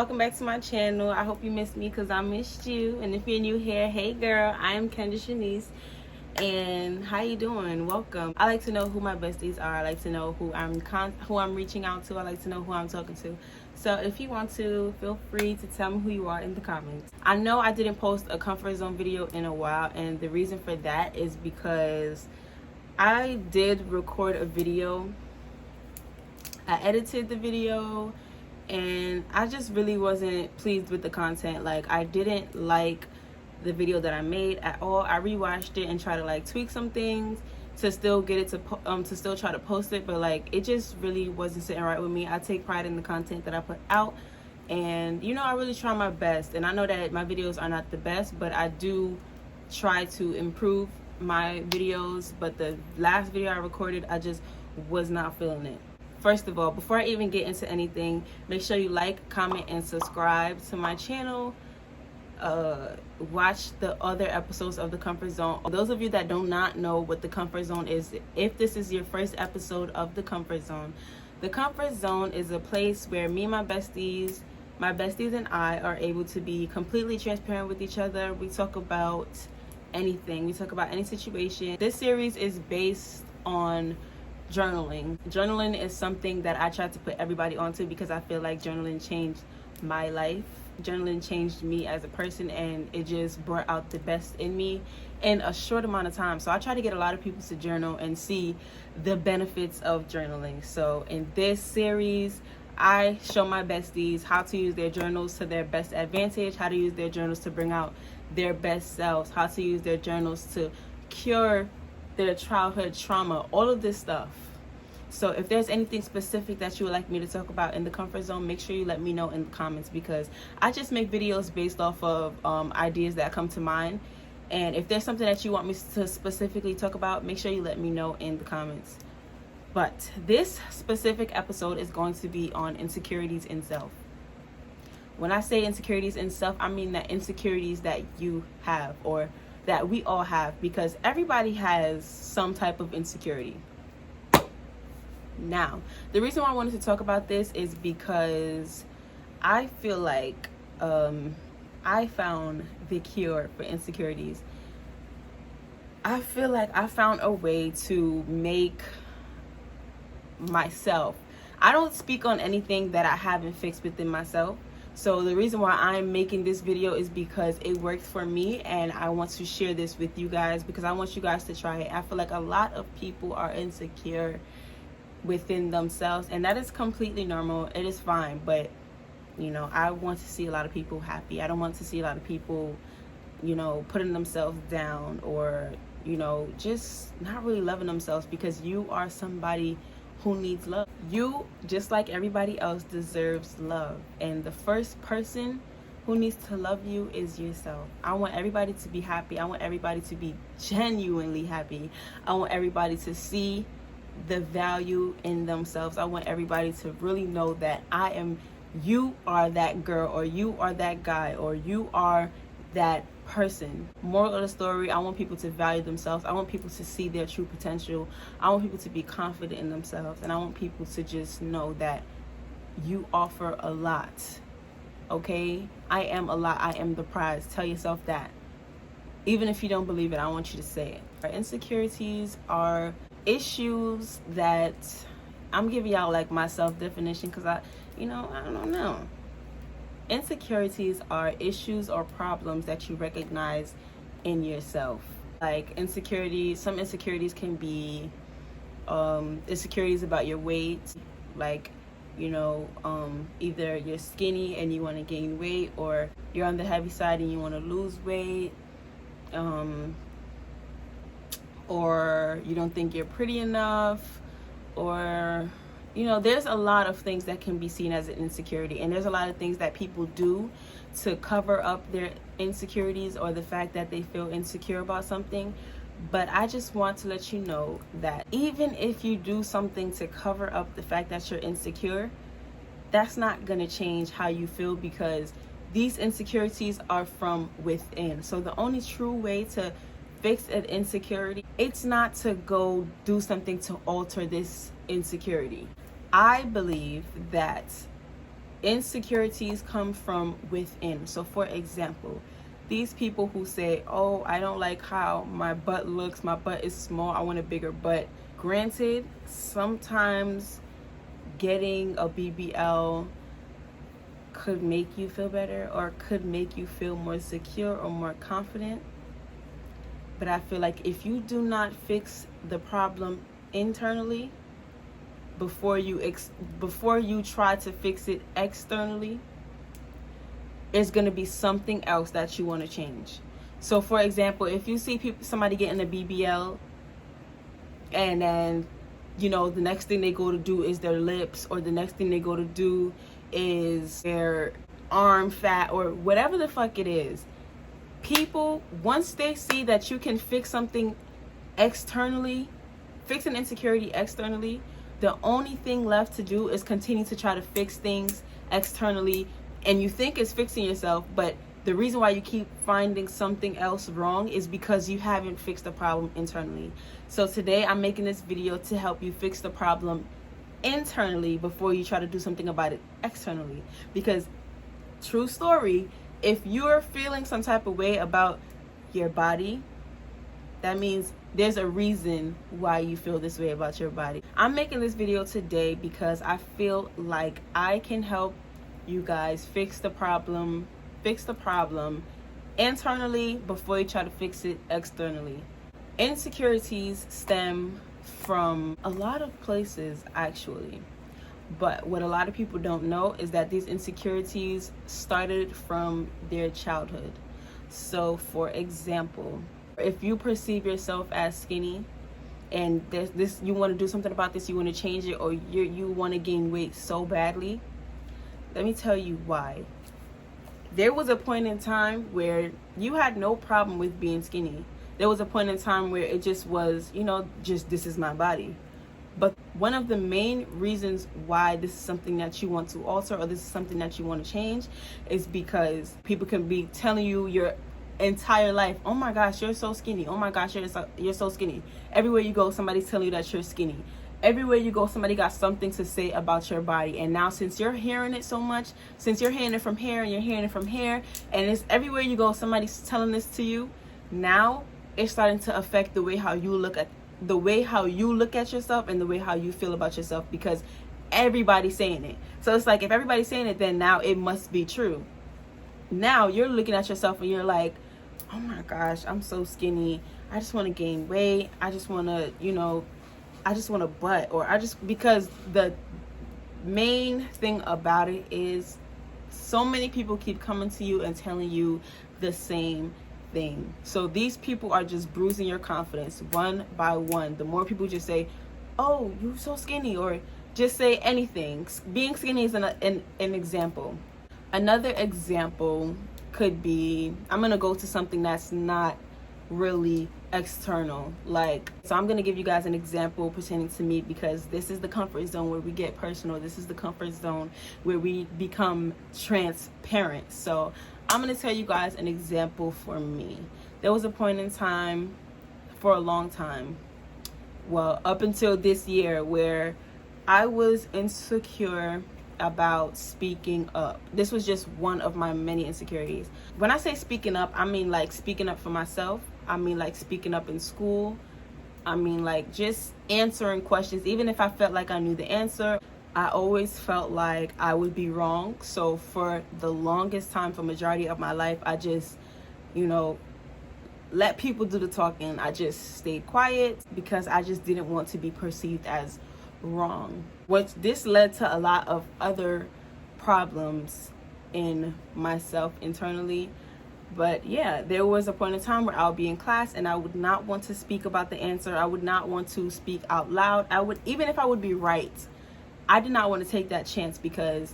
welcome back to my channel. I hope you missed me because I missed you. And if you're new here, hey girl, I am Kendra Shanice. And how you doing? Welcome. I like to know who my besties are. I like to know who I'm reaching out to. I like to know who I'm talking to. So if you want to, feel free to tell me who you are in the comments. I know I didn't post a comfort zone video in a while, and the reason for that is because I did record a video. I edited the video and I just really wasn't pleased with the content. Like, I didn't like the video that I made at all. I rewatched it and tried to like tweak some things to still get it to still try to post it, but like it just really wasn't sitting right with me. I take pride in the content that I put out, and you know, I really try my best, and I know that my videos are not the best, but I do try to improve my videos. But the last video I recorded, I just was not feeling it. First of all, before I even get into anything, make sure you like, comment, and subscribe to my channel. Watch the other episodes of The Comfort Zone. Those of you that do not know what The Comfort Zone is, if this is your first episode of The Comfort Zone, The Comfort Zone is a place where me and my besties and I are able to be completely transparent with each other. We talk about anything. We talk about any situation. This series is based on journaling. Journaling is something that I try to put everybody onto because I feel like journaling changed my life. Journaling changed me as a person, and it just brought out the best in me in a short amount of time. So I try to get a lot of people to journal and see the benefits of journaling. So in this series, I show my besties how to use their journals to their best advantage, how to use their journals to bring out their best selves, how to use their journals to cure their childhood trauma, all of this stuff. So if there's anything specific that you would like me to talk about in The Comfort Zone, make sure you let me know in the comments, because I just make videos based off of ideas that come to mind. And if there's something that you want me to specifically talk about, make sure you let me know in the comments. But this specific episode is going to be on insecurities in self. When I say insecurities in self, I mean that insecurities that you have, or that we all have, because everybody has some type of insecurity. Now, the reason why I wanted to talk about this is because I feel like I found the cure for insecurities. I feel like I found a way to make myself. I don't speak on anything that I haven't fixed within myself. So the reason why I'm making this video is because it worked for me, and I want to share this with you guys because I want you guys to try it. I feel like a lot of people are insecure within themselves, and that is completely normal. It is fine, but you know, I want to see a lot of people happy. I don't want to see a lot of people, you know, putting themselves down, or you know, just not really loving themselves, because you are somebody who needs love. You, just like everybody else, deserves love, and the first person who needs to love you is yourself. I want everybody to be happy. I want everybody to be genuinely happy. I want everybody to see the value in themselves. I want everybody to really know that you are that girl, or you are that guy, or you are that person. Moral of the story, I want people to value themselves. I want people to see their true potential. I want people to be confident in themselves, and I want people to just know that you offer a lot. Okay? I am a lot. I am the prize. Tell yourself that. Even if you don't believe it, I want you to say it. Our insecurities are issues that I'm giving y'all like my self-definition, because I don't know. Insecurities are issues or problems that you recognize in yourself. Like some insecurities can be insecurities about your weight, like, you know, either you're skinny and you want to gain weight, or you're on the heavy side and you want to lose weight, or you don't think you're pretty enough, or you know, there's a lot of things that can be seen as an insecurity, and there's a lot of things that people do to cover up their insecurities or the fact that they feel insecure about something. But I just want to let you know that even if you do something to cover up the fact that you're insecure, that's not going to change how you feel, because these insecurities are from within. So the only true way to fix an insecurity, it's not to go do something to alter this insecurity. I believe that Insecurities come from within. So for example, these people who say, oh, I don't like how my butt looks, my butt is small, I want a bigger butt. Granted, sometimes getting a BBL could make you feel better or could make you feel more secure or more confident. But I feel like if you do not fix the problem internally before you try to fix it externally, it's going to be something else that you want to change. So for example, if you see somebody getting a BBL and then, you know, the next thing they go to do is their lips, or the next thing they go to do is their arm fat, or whatever the fuck it is, people, once they see that you can fix something externally, fix an insecurity externally, the only thing left to do is continue to try to fix things externally. And you think it's fixing yourself, but the reason why you keep finding something else wrong is because you haven't fixed the problem internally. So today I'm making this video to help you fix the problem internally before you try to do something about it externally. Because true story, if you're feeling some type of way about your body, that means there's a reason why you feel this way about your body. I'm making this video today because I feel like I can help you guys fix the problem internally before you try to fix it externally. Insecurities stem from a lot of places actually, but what a lot of people don't know is that these insecurities started from their childhood. So for example, if you perceive yourself as skinny and this you want to do something about this, you want to change it, or you want to gain weight so badly, let me tell you why. There was a point in time where you had no problem with being skinny. There was a point in time where it just was, you know, just this is my body. But one of the main reasons why this is something that you want to alter, or this is something that you want to change, is because people can be telling you your entire life, oh my gosh, you're so skinny, oh my gosh, you're so skinny. Everywhere you go, somebody's telling you that you're skinny. Everywhere you go, somebody got something to say about your body. And now since you're hearing it so much, since you're hearing it from here and you're hearing it from here, and it's everywhere you go, somebody's telling this to you, now it's starting to affect the way how you look at yourself and the way how you feel about yourself, because everybody's saying it. So it's like, if everybody's saying it, then now it must be true. Now you're looking at yourself and you're like, oh my gosh, I'm so skinny, I just want to gain weight, I just want to, you know, I just want a butt, or because the main thing about it is so many people keep coming to you and telling you the same thing. So these people are just bruising your confidence one by one. The more people just say, oh, you're so skinny, or just say anything. Being skinny is an example. Another example could be, I'm going to go to something that's not really external. So I'm going to give you guys an example pertaining to me, because this is the comfort zone where we get personal. This is the comfort zone where we become transparent. So I'm going to tell you guys an example for me. There was a point in time, for a long time, well, up until this year, where I was insecure about speaking up. This was just one of my many insecurities. When I say speaking up, I mean like speaking up for myself. I mean like speaking up in school. I mean like just answering questions. Even if I felt like I knew the answer, I always felt like I would be wrong. So for the longest time, for majority of my life, I just, you know, let people do the talking. I just stayed quiet because I just didn't want to be perceived as wrong. This led to a lot of other problems in myself internally. But yeah, there was a point in time where I'll be in class and I would not want to speak about the answer. I would not want to speak out loud. Even if I would be right, I did not want to take that chance, because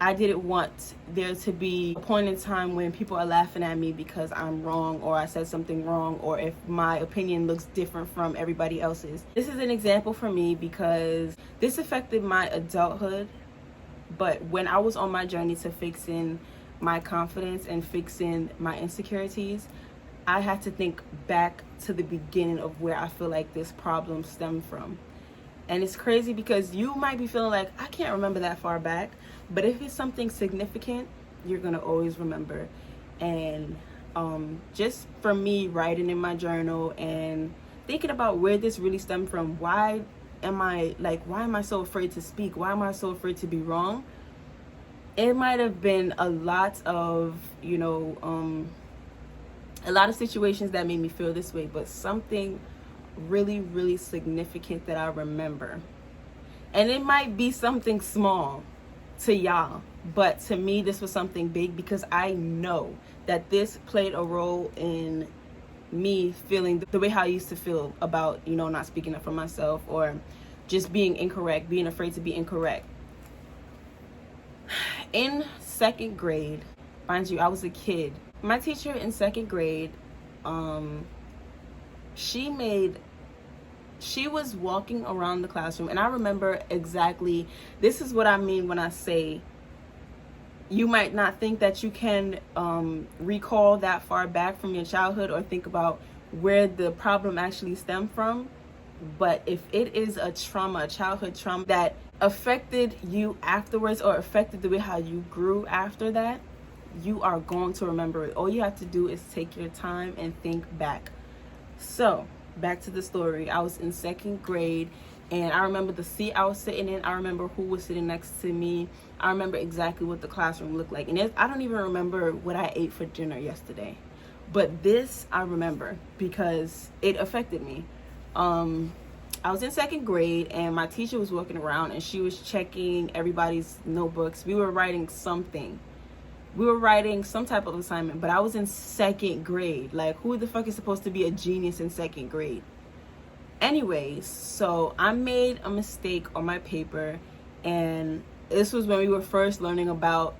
I didn't want there to be a point in time when people are laughing at me because I'm wrong, or I said something wrong, or if my opinion looks different from everybody else's. This is an example for me because this affected my adulthood. But when I was on my journey to fixing my confidence and fixing my insecurities, I had to think back to the beginning of where I feel like this problem stemmed from. And it's crazy because you might be feeling like, I can't remember that far back. But if it's something significant, you're going to always remember. And just for me, writing in my journal and thinking about where this really stemmed from, why am I so afraid to speak? Why am I so afraid to be wrong? It might have been a lot of, a lot of situations that made me feel this way, but something really, really significant that I remember. And it might be something small to y'all, but to me, this was something big because I know that this played a role in me feeling the way how I used to feel about, not speaking up for myself or just being incorrect, being afraid to be incorrect. In second grade, mind you, I was a kid. My teacher in second grade, she was walking around the classroom, and I remember exactly, this is what I mean when I say you might not think that you can recall that far back from your childhood or think about where the problem actually stemmed from. But if it is a trauma, a childhood trauma that affected you afterwards or affected the way how you grew after that, you are going to remember it. All you have to do is take your time and think back. So, back to the story. I was in second grade, and I remember the seat I was sitting in. I remember who was sitting next to me. I remember exactly what the classroom looked like. And I don't even remember what I ate for dinner yesterday. But this I remember because it affected me. I was in second grade, and my teacher was walking around, and she was checking everybody's notebooks. We were writing something. We were writing some type of assignment, but I was in second grade. Like, who the fuck is supposed to be a genius in second grade? Anyways, so I made a mistake on my paper, and this was when we were first learning about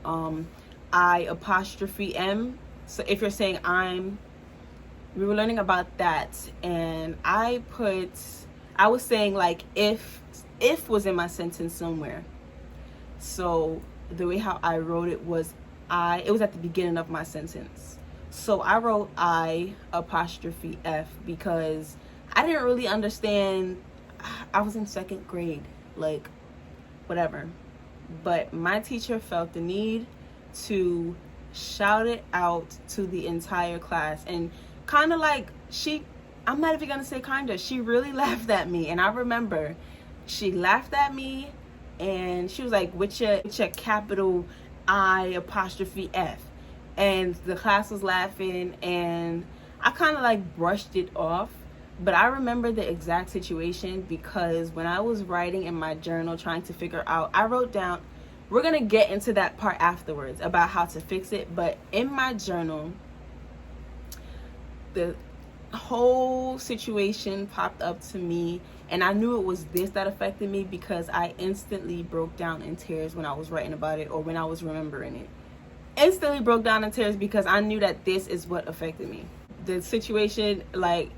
I apostrophe M. So if you're saying we were learning about that, and I was saying like if was in my sentence somewhere. So the way how I wrote it was it was at the beginning of my sentence. So I wrote I apostrophe F because I didn't really understand. I was in second grade, like whatever. But my teacher felt the need to shout it out to the entire class, and kind of like I'm not even gonna say kinda, she really laughed at me. And I remember she laughed at me, and she was like, with your capital I apostrophe F. And the class was laughing, and I kind of like brushed it off. But I remember the exact situation because when I was writing in my journal trying to figure out, I wrote down, we're gonna get into that part afterwards about how to fix it, but in my journal, the whole situation popped up to me, and I knew it was this that affected me because I instantly broke down in tears when I was writing about it or when I was remembering it. Instantly broke down in tears because I knew that this is what affected me. The situation, like,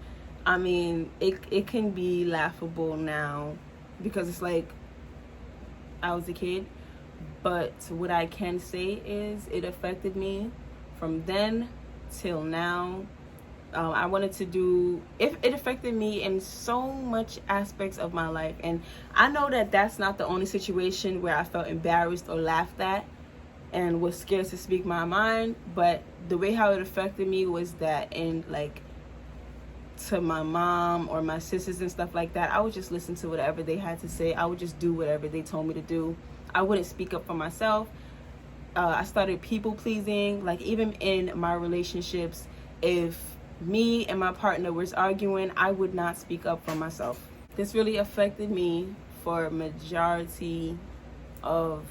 I mean, it can be laughable now because it's like I was a kid, but what I can say is it affected me from then till now. I wanted to do, it affected me in so much aspects of my life. And I know that that's not the only situation where I felt embarrassed or laughed at and was scared to speak my mind. But the way how it affected me was that to my mom or my sisters and stuff like that, I would just listen to whatever they had to say. I would just do whatever they told me to do. I wouldn't speak up for myself. I started people pleasing. Like, even in my relationships, if me and my partner was arguing, I would not speak up for myself. This really affected me for a majority of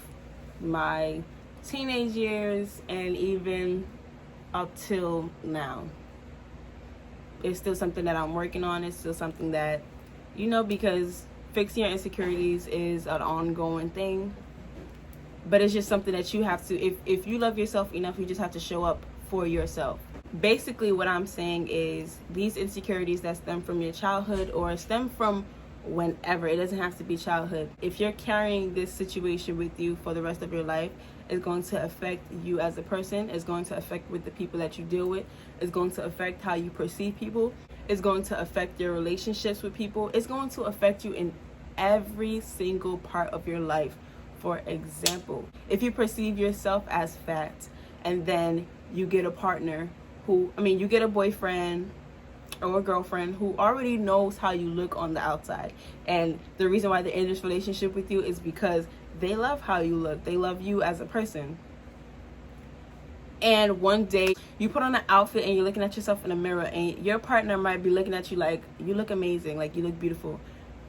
my teenage years and even up till now. It's still something that I'm working on. It's still something that, because fixing your insecurities is an ongoing thing. But it's just something that you have to, if you love yourself enough, you just have to show up for yourself. Basically, what I'm saying is these insecurities that stem from your childhood or stem from whenever, it doesn't have to be childhood. If you're carrying this situation with you for the rest of your life, it's going to affect you as a person. It's going to affect with the people that you deal with. It's going to affect how you perceive people. It's going to affect your relationships with people. It's going to affect you in every single part of your life. For example, if you perceive yourself as fat and then you get a partner you get a boyfriend or a girlfriend who already knows how you look on the outside, and the reason why they're in this relationship with you is because they love how you look, they love you as a person. And one day you put on an outfit and you're looking at yourself in the mirror, and your partner might be looking at you like, you look amazing, like you look beautiful,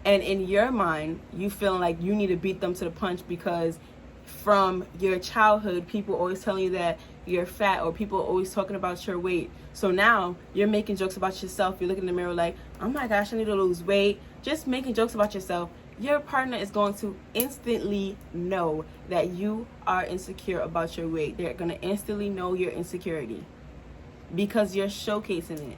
and in your mind you feel like you need to beat them to the punch because from your childhood people always telling you that you're fat, or people always talking about your weight. So now you're making jokes about yourself. You're looking in the mirror like, oh my gosh, I need to lose weight. Just making jokes about yourself. Your partner is going to instantly know that you are insecure about your weight. They're going to instantly know your insecurity because you're showcasing it.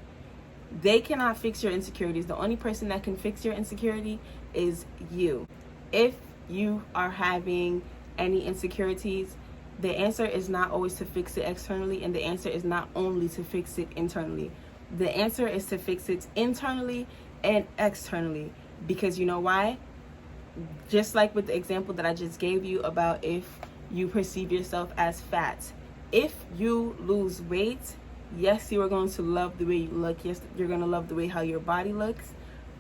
They cannot fix your insecurities. The only person that can fix your insecurity is you. If you are having any insecurities, the answer is not always to fix it externally, and the answer is not only to fix it internally. The answer is to fix it internally and externally. Because you know why? Just like with the example that I just gave you about if you perceive yourself as fat. If you lose weight, yes, you are going to love the way you look. Yes, you're going to love the way how your body looks.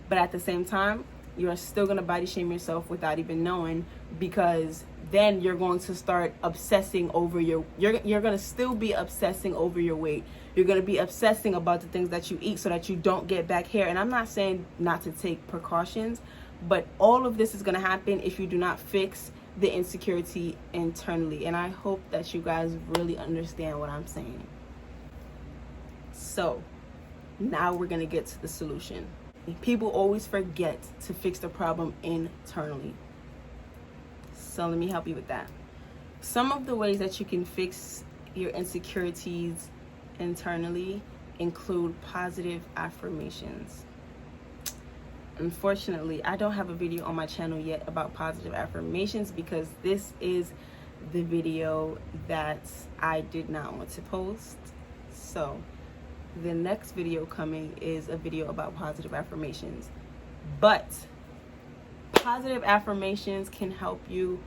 But at the same time, you are still going to body shame yourself without even knowing, because then you're going to start obsessing over you're going to still be obsessing over your weight. You're going to be obsessing about the things that you eat so that you don't get back hair. And I'm not saying not to take precautions, but all of this is going to happen if you do not fix the insecurity internally. And I hope that you guys really understand what I'm saying. So now we're going to get to the solution. People always forget to fix the problem internally. So let me help you with that. Some of the ways that you can fix your insecurities internally include positive affirmations. Unfortunately, I don't have a video on my channel yet about positive affirmations because this is the video that I did not want to post. So the next video coming is a video about positive affirmations. But positive affirmations can help you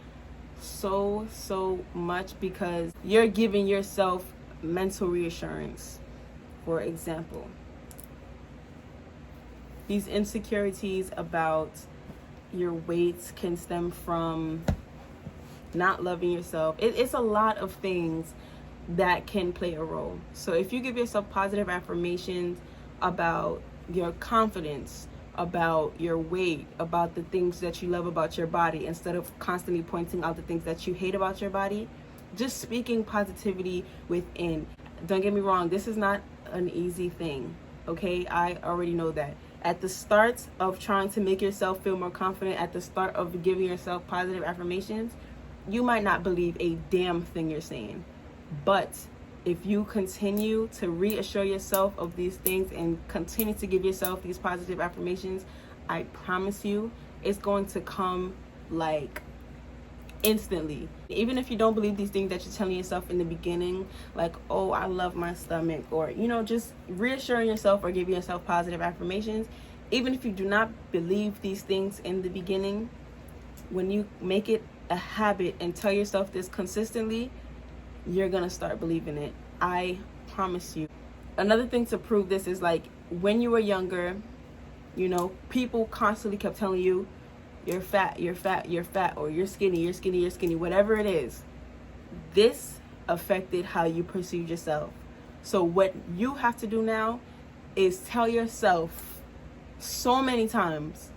so much because you're giving yourself mental reassurance. For example, these insecurities about your weight can stem from not loving yourself. It's a lot of things that can play a role. So if you give yourself positive affirmations about your confidence, about your weight, about the things that you love about your body, instead of constantly pointing out the things that you hate about your body, just speaking positivity within. Don't get me wrong, this is not an easy thing, okay? I already know that. At the start of trying to make yourself feel more confident, at the start of giving yourself positive affirmations, you might not believe a damn thing you're saying. But if you continue to reassure yourself of these things and continue to give yourself these positive affirmations, I promise you it's going to come like instantly. Even if you don't believe these things that you're telling yourself in the beginning, like, oh, I love my stomach, or just reassuring yourself or giving yourself positive affirmations, even if you do not believe these things in the beginning, when you make it a habit and tell yourself this consistently, you're gonna start believing it. I promise you. Another thing to prove this is, like, when you were younger, people constantly kept telling you you're fat, you're fat, you're fat, or you're skinny, you're skinny, you're skinny, whatever it is. This affected how you perceive yourself. So what you have to do now is tell yourself so many times,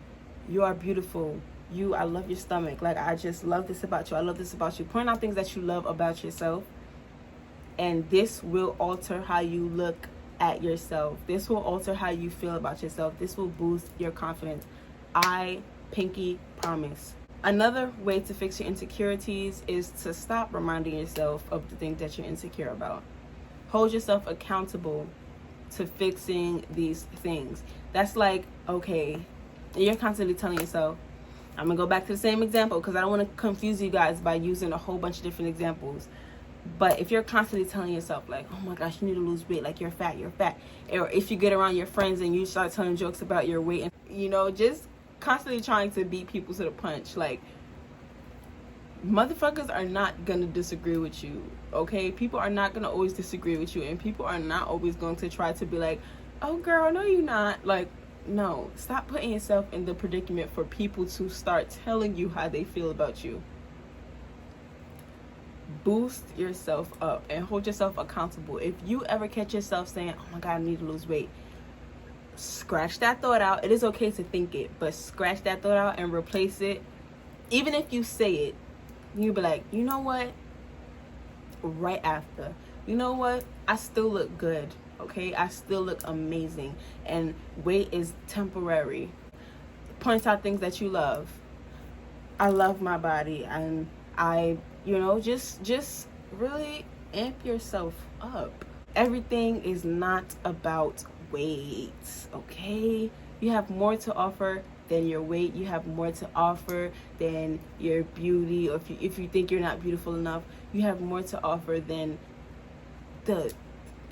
you are beautiful. I love your stomach. Like, I just love this about you. I love this about you. Point out things that you love about yourself. And this will alter how you look at yourself. This will alter how you feel about yourself. This will boost your confidence. I pinky promise. Another way to fix your insecurities is to stop reminding yourself of the things that you're insecure about. Hold yourself accountable to fixing these things. That's like, okay, you're constantly telling yourself, I'm gonna go back to the same example because I don't want to confuse you guys by using a whole bunch of different examples. But if you're constantly telling yourself, like, oh my gosh, you need to lose weight, like, you're fat, or if you get around your friends and you start telling jokes about your weight, and just constantly trying to beat people to the punch. Like, motherfuckers are not gonna disagree with you, okay? People are not gonna always disagree with you, and people are not always going to try to be like, oh girl, no you're not. Like, no, stop putting yourself in the predicament for people to start telling you how they feel about you. Boost yourself up and hold yourself accountable. If you ever catch yourself saying, oh my god, I need to lose weight, scratch that thought out. It is okay to think it, but scratch that thought out and replace it. Even if you say it, you'll be like, you know what, right after, you know what, I still look good, okay? I still look amazing, and weight is temporary. Point out things that you love. I love my body, and I, you know, just really amp yourself up. Everything is not about weight, okay? You have more to offer than your weight. You have more to offer than your beauty, or if you think you're not beautiful enough, you have more to offer than the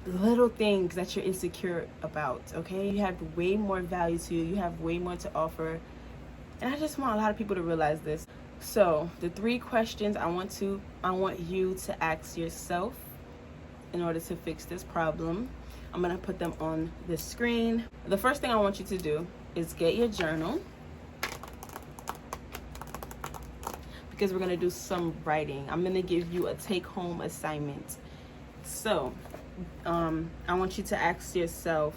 little things that you're insecure about, okay? You have way more value to you. You have way more to offer, and I just want a lot of people to realize this. So the 3 questions I want you to ask yourself in order to fix this problem, I'm gonna put them on the screen. The first thing I want you to do is get your journal, because we're gonna do some writing. I'm gonna give you a take-home assignment. So I want you to ask yourself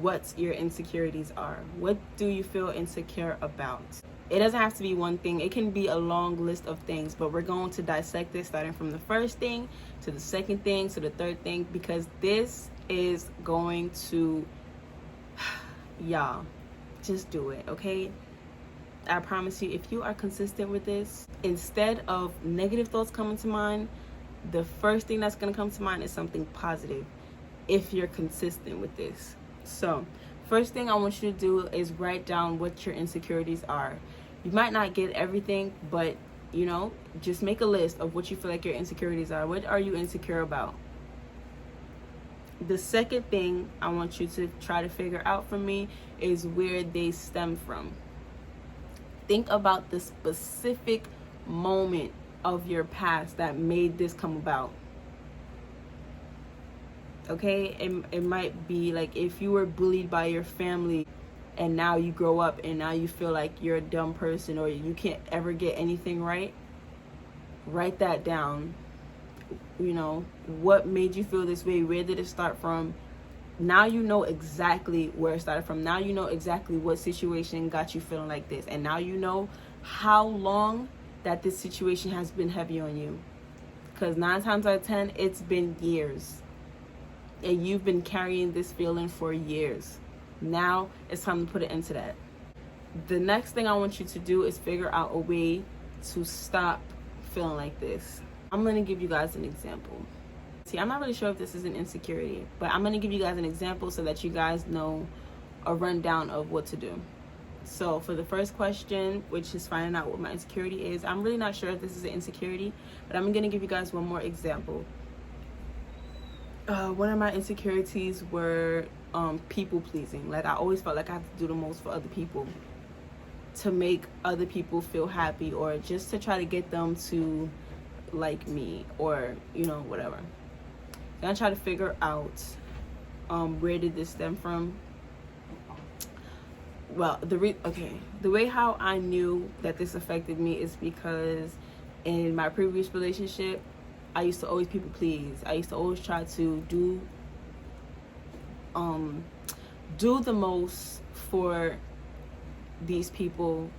what your insecurities are. What do you feel insecure about? It doesn't have to be one thing. It can be a long list of things, but we're going to dissect this, starting from the first thing to the second thing to the third thing, because this is going to, y'all, just do it, okay? I promise you, if you are consistent with this, instead of negative thoughts coming to mind, the first thing that's going to come to mind is something positive, if you're consistent with this. So first thing I want you to do is write down what your insecurities are. You might not get everything, but you know, just make a list of what you feel like your insecurities are. What are you insecure about? The second thing I want you to try to figure out for me is where they stem from. Think about the specific moment of your past that made this come about. Okay, it might be like if you were bullied by your family and now you grow up and now you feel like you're a dumb person or you can't ever get anything right. Write that down. You know, what made you feel this way? Where did it start from? Now you know exactly where it started from. Now you know exactly what situation got you feeling like this. And now you know how long that this situation has been heavy on you. Because 9 times out of 10, it's been years. And you've been carrying this feeling for years. Now it's time to put an end to that. The next thing I want you to do is figure out a way to stop feeling like this. I'm going to give you guys an example. See, I'm not really sure if this is an insecurity, but I'm going to give you guys an example so that you guys know a rundown of what to do. So for the first question, which is finding out what my insecurity is, I'm really not sure if this is an insecurity, but I'm going to give you guys one more example. One of my insecurities were people pleasing. Like, I always felt like I have to do the most for other people to make other people feel happy, or just to try to get them to like me, or you know, whatever. And I try to figure out where did this stem from. Well, the way how I knew that this affected me is because in my previous relationship, I used to always people please. I used to always try to do the most for these people,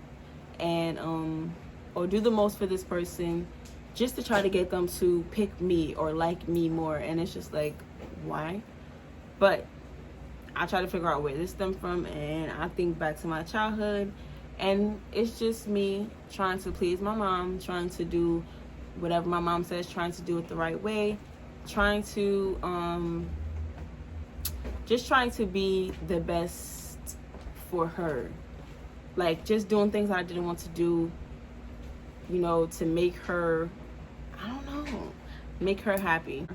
and or do the most for this person, just to try to get them to pick me or like me more. And it's just like, why? But I try to figure out where this stemmed from, and I think back to my childhood, and it's just me trying to please my mom, trying to do whatever my mom says, trying to do it the right way, trying to just trying to be the best for her. Like, just doing things I didn't want to do, you know, to make her, I don't know, make her happy.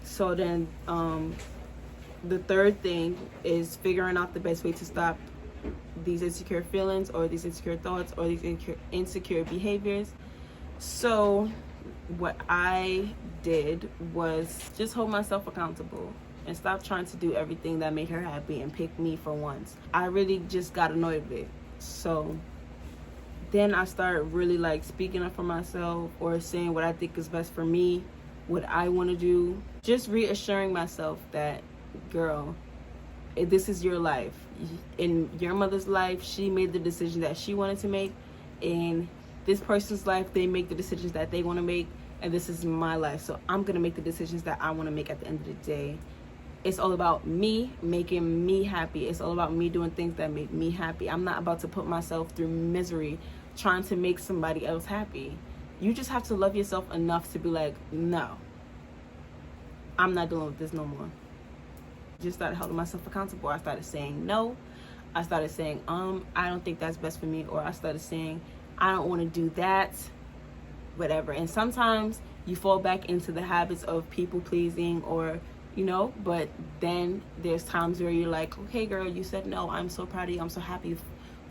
So then the third thing is figuring out the best way to stop these insecure feelings or these insecure thoughts or these insecure behaviors. So what I did was just hold myself accountable and stop trying to do everything that made her happy and pick me for once. I really just got annoyed with it. So then I started really like speaking up for myself or saying what I think is best for me, what I want to do. Just reassuring myself that, girl, this is your life. In your mother's life, she made the decision that she wanted to make. In this person's life, they make the decisions that they want to make. And this is my life. So I'm going to make the decisions that I want to make at the end of the day. It's all about me making me happy. It's all about me doing things that make me happy. I'm not about to put myself through misery trying to make somebody else happy. You just have to love yourself enough to be like, no, I'm not dealing with this no more. Just started holding myself accountable. I started saying no. I started saying, I don't think that's best for me. Or I started saying, I don't want to do that, whatever. And sometimes you fall back into the habits of people pleasing or, you know, but then there's times where you're like, okay, girl, you said no. I'm so proud of you. I'm so happy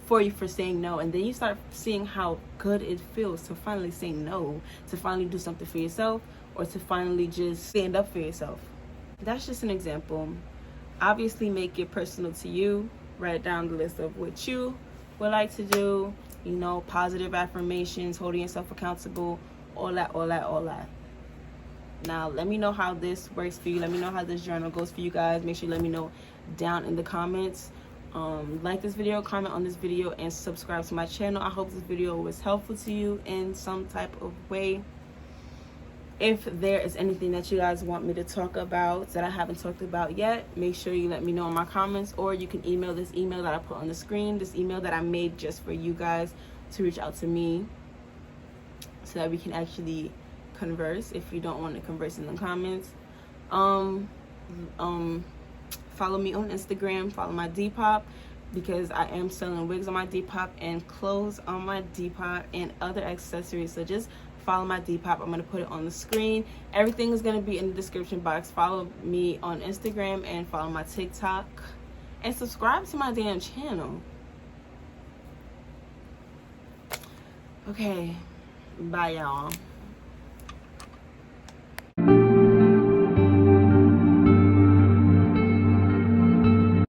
for you for saying no. And then you start seeing how good it feels to finally say no, to finally do something for yourself, or to finally just stand up for yourself. That's just an example. Obviously, make it personal to you. Write down the list of what you would like to do, you know, positive affirmations, holding yourself accountable, all that. Now, let me know how this works for you. Let me know how this journal goes for you guys. Make sure you let me know down in the comments. Like this video, comment on this video, and subscribe to my channel. I hope this video was helpful to you in some type of way. If there is anything that you guys want me to talk about that I haven't talked about yet, make sure you let me know in my comments, or you can email this email that I put on the screen, this email that I made just for you guys to reach out to me so that we can actually converse if you don't want to converse in the comments. Follow me on Instagram, follow my Depop, because I am selling wigs on my Depop and clothes on my Depop and other accessories. So just follow my Depop. I'm going to put it on the screen. Everything is going to be in the description box. Follow me on Instagram and follow my TikTok. And subscribe to my damn channel. Okay. Bye, y'all.